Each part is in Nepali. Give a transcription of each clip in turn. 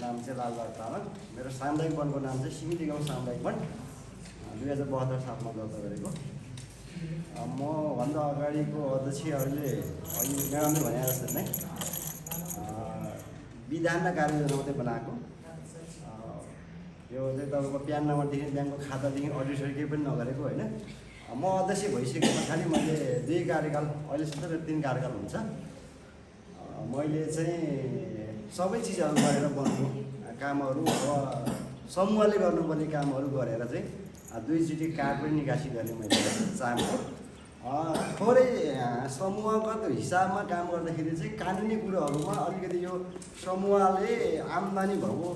नाम चाहिँ लालबहादुर तामाङ। मेरो सामुदायिक वनको नाम चाहिँ सिमिली गाउँ सामुदायिक वन 2072 सालमा दर्ता गरेको। म भन्दा अगाडिको अध्यक्ष अहिले म्याडमले भने जस्तो नै विधान र कार्ययोजना मात्रै बनाएको। यो चाहिँ तपाईँको प्यान नम्बरदेखि ब्याङ्कको खातादेखि अडिटरी केही पनि नगरेको होइन। म अध्यक्ष भइसके पछाडि मैले 2 कार्यकाल अहिलेसम्म 3 कार्यकाल हुन्छ। मैले चाहिँ सबै चिजहरू गरेर बन्नु कामहरू अब समूहले गर्नुपर्ने कामहरू गरेर चाहिँ 2 चोटि कार्ड पनि निकासी गर्ने मैले चाहेको। थोरै समूहगत हिसाबमा काम गर्दाखेरि चाहिँ कानुनी कुरोहरूमा अलिकति यो समूहले आम्दानी भएको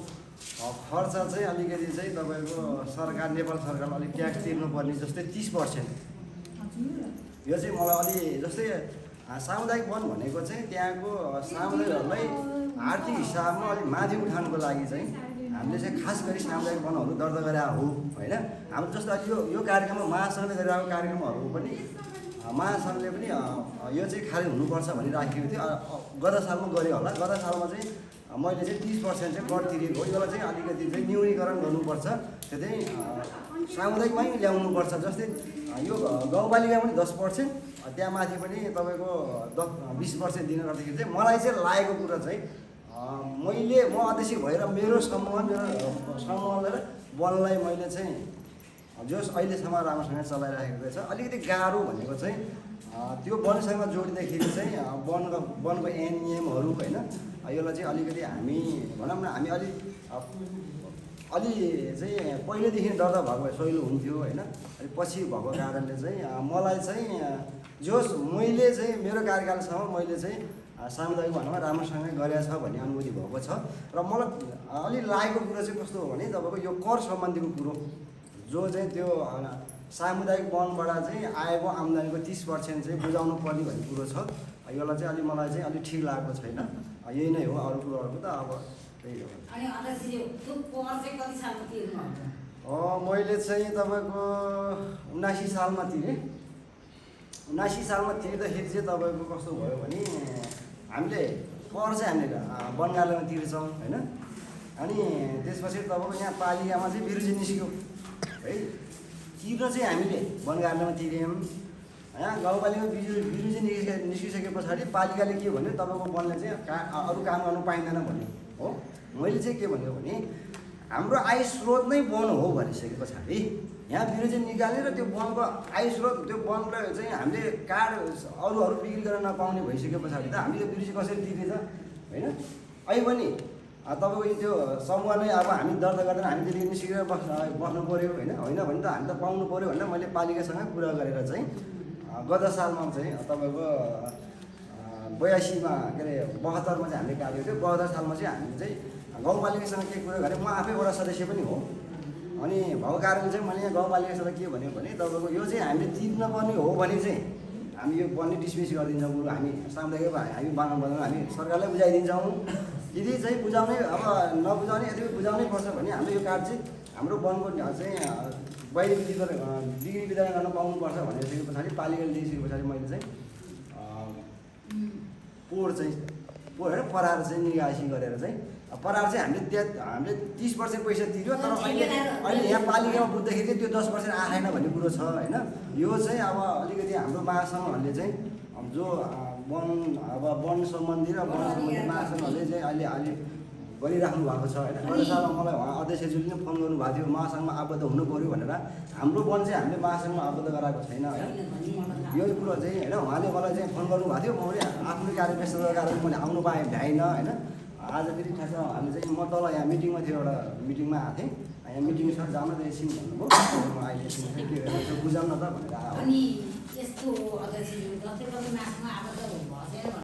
खर्च चाहिँ अलिकति चाहिँ तपाईँको सरकार नेपाल सरकारले अलिक ट्याक्स तिर्नुपर्ने जस्तै 30%। यो चाहिँ मलाई अलि जस्तै सामुदायिक वन भनेको चाहिँ त्यहाँको सामुदायिकहरूलाई आर्थिक हिसाबमा अलिक माथि उठाउनको लागि चाहिँ हामीले चाहिँ खास गरी सामुदायिक वनहरू दर्ता गरेका हो होइन। हाम्रो जस्तो यो कार्यक्रममा महासङ्घले गरिरहेको कार्यक्रमहरू पनि महासङ्घले पनि यो चाहिँ खाली हुनुपर्छ भनी राखेको थियो। गत सालमा गऱ्यो होला। गत सालमा चाहिँ मैले चाहिँ 30% चाहिँ कर तिरेको हो। यसलाई चाहिँ अलिकति चाहिँ न्यूनीकरण गर्नुपर्छ। त्यो चाहिँ सामुदायिकमै ल्याउनुपर्छ। जस्तै यो गाउँपालिका पनि 10%, त्यहाँ माथि पनि तपाईँको 20% दिनु गर्दाखेरि चाहिँ मलाई चाहिँ लागेको कुरा चाहिँ म अध्यक्ष भएर मेरो समूहलाई र वनलाई मैले चाहिँ जस अहिलेसम्म राम्रोसँग चलाइराखेको रहेछ। अलिकति गाह्रो भनेको चाहिँ त्यो वनसँग जोडिँदाखेरि चाहिँ वनको एनएमहरू होइन। यसलाई चाहिँ अलिकति हामी भनौँ न हामी अलि चाहिँ पहिलेदेखि दर्ता भएको भए सहिलो हुन्थ्यो होइन। अनि पछि भएको कारणले चाहिँ मलाई चाहिँ जोस् मैले चाहिँ मेरो कार्यकालसम्म मैले चाहिँ सामुदायिक वनमा राम्रोसँग गरेको छ भन्ने अनुभूति भएको छ। र मलाई अलि लागेको कुरो चाहिँ कस्तो हो भने तपाईँको यो कर सम्बन्धीको कुरो जो चाहिँ त्यो सामुदायिक वनबाट चाहिँ आएको आम्दानीको 30% चाहिँ बुझाउनु पर्ने भन्ने कुरो छ। यसलाई चाहिँ अलि मलाई चाहिँ अलिक ठिक लागेको छैन। यही नै हो। अरू कुरोहरूको त अब त्यही हो। मैले चाहिँ तपाईँको 79 सालमा तिरेँ। 79 सालमा तिर्दाखेरि चाहिँ तपाईँको कस्तो भयो भने हामीले कर चाहिँ हामीले वन कार्यालयमा तिर्छौँ होइन। अनि त्यसपछि तपाईँको यहाँ पालिकामा चाहिँ बिरुजी निस्क्यो है। तिर्न चाहिँ हामीले वन कार्यालयमा तिर्यौँ। यहाँ गाउँपालिकामा बिरुजी निस्किसके पछाडि पालिकाले के भन्यो तपाईँको वनले चाहिँ अरू काम गर्नु पाइँदैन भन्यो हो। मैले चाहिँ के भन्यो भने हाम्रो आय स्रोत नै वन हो भनिसके पछाडि यहाँ बिरुजी निकाल्ने र त्यो वनको आय स्रोत त्यो वनलाई चाहिँ हामीले कार्ड अरू बिक्री गर्न नपाउने भइसके पछाडि त हामीले बिरुजी कसरी तिर्ने त होइन। अहिले पनि तपाईँको त्यो समूह नै अब हामी दर्ता गर्दैन हामी त्यसरी निस्केर बस्नु पऱ्यो होइन भने त हामी त पाउनु पऱ्यो भनेर मैले पालिकासँग कुरा गरेर चाहिँ गत सालमा चाहिँ तपाईँको 82मा के अरे 72मा चाहिँ हामीले कार्य थियो। 72 सालमा चाहिँ हामीले चाहिँ गाउँपालिकासँग के कुरा गरेँ। म आफै वडा सदस्य पनि हो। अनि भएको कारण चाहिँ मैले यहाँ गाउँपालिकासँग के भन्यो भने तपाईँको यो चाहिँ हामीले तिर्न पर्ने हो भने चाहिँ हामी यो पनि डिसमिस गरिदिन्छौँ। कुरो हामी सामुदायिक हामी बनाउनु हामी सरकारलाई बुझाइदिन्छौँ। यदि चाहिँ बुझाउनै अब नबुझाउने यदि बुझाउनै पर्छ भने हाम्रो यो कार्ड चाहिँ हाम्रो वनको चाहिँ बाहिर बिक्री वितरण गर्न पाउनुपर्छ भनिसके पछाडि पालिकाले दिइसके पछाडि मैले चाहिँ पोहोर होइन परार चाहिँ निकासी गरेर चाहिँ परार चाहिँ हामीले 30% पैसा तिर्यो। तर अहिले यहाँ पालिकामा बुझ्दाखेरि चाहिँ त्यो 10% आएन भन्ने कुरो छ होइन। यो चाहिँ अब अलिकति हाम्रो महासङ्घहरूले चाहिँ जो वन सम्बन्धी र वन सम्बन्धी महासङ्घहरूले चाहिँ अहिले गरिराख्नु भएको छ होइन। गत सालमा मलाई उहाँ अध्यक्षज्यूले पनि फोन गर्नुभएको थियो महासङ्घमा आबद्ध हुनु पऱ्यो भनेर। हाम्रो वन चाहिँ हामीले महासङ्घमा आबद्ध गराएको छैन होइन। यो कुरो चाहिँ होइन उहाँले मलाई चाहिँ फोन गर्नुभएको थियो। मैले आफ्नो कार्यव्यस्तताको कारण मैले आउनु भ्याइनँ होइन। आज फेरि खास हामी चाहिँ म तल यहाँ मिटिङमा थियो एउटा मिटिङमा आएको थिएँ। यहाँ मिटिङ सर जान त एकछिन भन्नुभयो। म अहिले के गरेर बुझाउन त भनेर